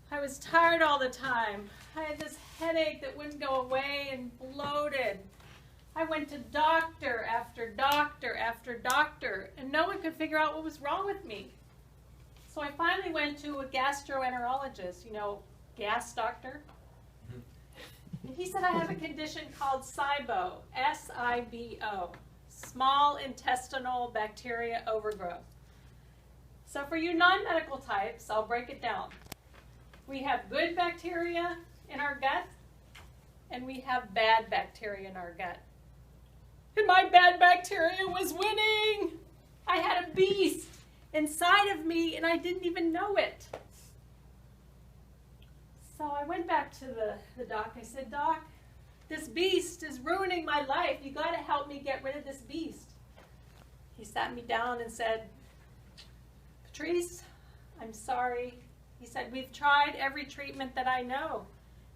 I was tired all the time. I had this headache that wouldn't go away and bloated. I went to doctor after doctor after doctor, and no one could figure out what was wrong with me. So I finally went to a gastroenterologist, you know, gas doctor. And he said I have a condition called SIBO, S-I-B-O, small intestinal bacteria overgrowth. So for you non-medical types, I'll break it down. We have good bacteria in our gut, and we have bad bacteria in our gut. And my bad bacteria was winning. I had a beast inside of me, and I didn't even know it. So I went back to the doc. I said, Doc, this beast is ruining my life. You got to help me get rid of this beast. He sat me down and said, Patrice, I'm sorry. He said, we've tried every treatment that I know.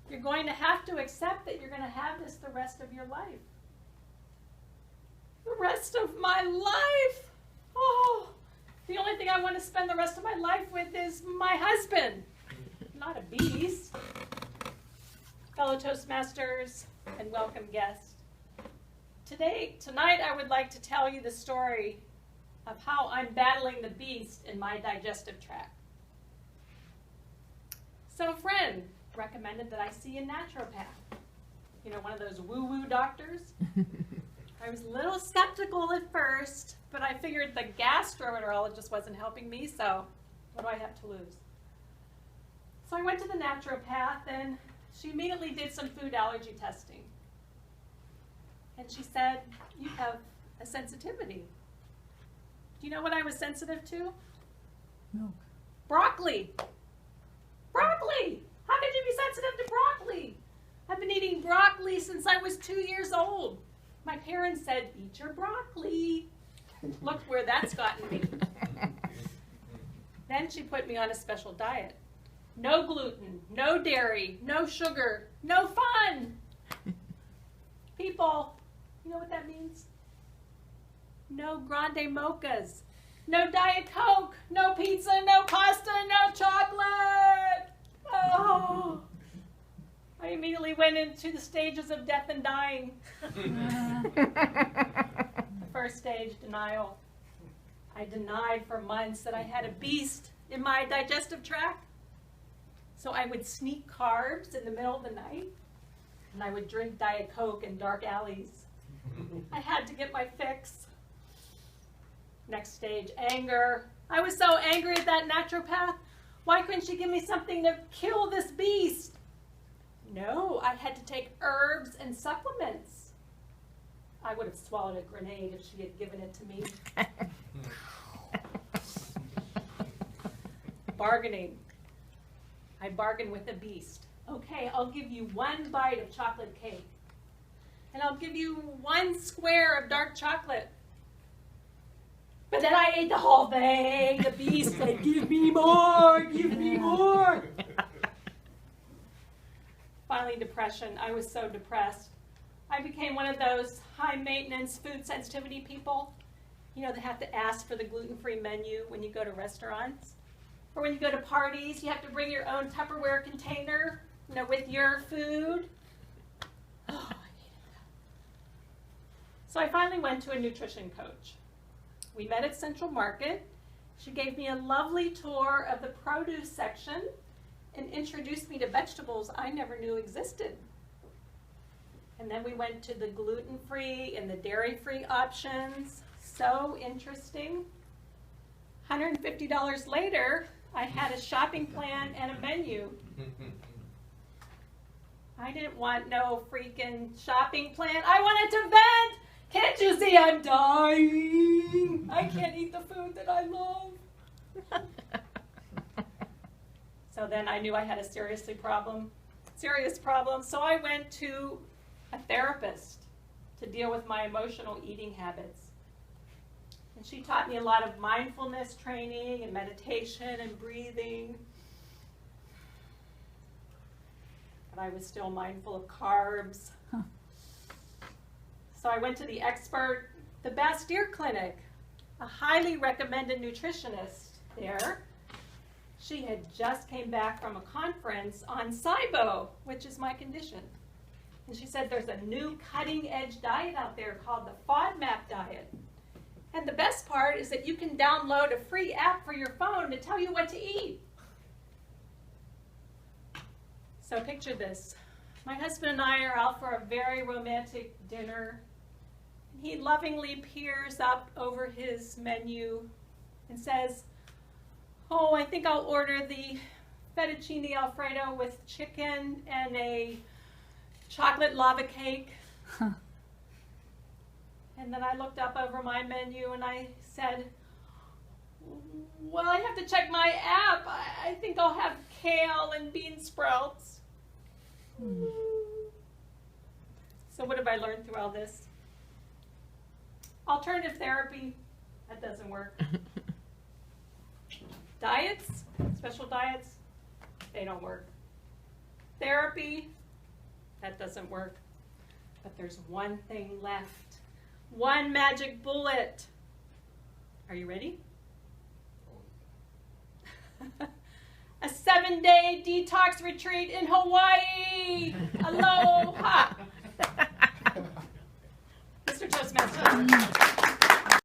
You're going to have to accept that you're going to have this the rest of your life. The rest of my life? Oh, the only thing I want to spend the rest of my life with is my husband, not a beast. Fellow Toastmasters and welcome guests. Tonight I would like to tell you the story of how I'm battling the beast in my digestive tract. So a friend recommended that I see a naturopath. You know, one of those woo-woo doctors. I was a little skeptical at first, but I figured the gastroenterologist wasn't helping me, so what do I have to lose? So I went to the naturopath, and she immediately did some food allergy testing. And she said, you have a sensitivity. Do you know what I was sensitive to? Milk. Broccoli. Broccoli! How could you be sensitive to broccoli? I've been eating broccoli since I was 2 years old. My parents said, eat your broccoli. Look where that's gotten me. Then she put me on a special diet. No gluten, no dairy, no sugar, no fun. People, you know what that means? No grande mochas, no Diet Coke, no pizza, no pasta, no chocolate. Oh. I immediately went into the stages of death and dying. The first stage, denial. I denied for months that I had a beast in my digestive tract. So I would sneak carbs in the middle of the night, and I would drink Diet Coke in dark alleys. I had to get my fix. Next stage, anger. I was so angry at that naturopath. Why couldn't she give me something to kill this beast? No, I had to take herbs and supplements. I would have swallowed a grenade if she had given it to me. Bargaining. I bargained with the beast. Okay, I'll give you one bite of chocolate cake. And I'll give you one square of dark chocolate. But then I ate the whole thing. The beast said, give me more, give me more. Finally, depression. I was so depressed. I became one of those high-maintenance food sensitivity people. You know, they have to ask for the gluten-free menu when you go to restaurants. Or when you go to parties, you have to bring your own Tupperware container, you know, with your food. Oh, I hated that. So I finally went to a nutrition coach. We met at Central Market. She gave me a lovely tour of the produce section and introduced me to vegetables I never knew existed. And then we went to the gluten-free and the dairy-free options. So interesting. $150 later, I had a shopping plan and a menu. I didn't want no freaking shopping plan. I wanted to vent. Can't you see I'm dying? I can't eat the food that I love. So then I knew I had a serious problem. So I went to a therapist to deal with my emotional eating habits. And she taught me a lot of mindfulness training and meditation and breathing. But I was still mindful of carbs. So I went to the expert, the Bastyr Clinic, a highly recommended nutritionist there. She had just came back from a conference on SIBO, which is my condition. And she said there's a new cutting-edge diet out there called the FODMAP diet. And the best part is that you can download a free app for your phone to tell you what to eat. So picture this. My husband and I are out for a very romantic dinner. He lovingly peers up over his menu and says, "Oh, I think I'll order the fettuccine Alfredo with chicken and a chocolate lava cake." And then I looked up over my menu and I said, "Well, I have to check my app. I think I'll have kale and bean sprouts." So what have I learned through all this? Alternative therapy, that doesn't work. Diets, special diets, they don't work. Therapy, that doesn't work. But there's one thing left. One magic bullet. Are you ready? A 7-day detox retreat in Hawaii.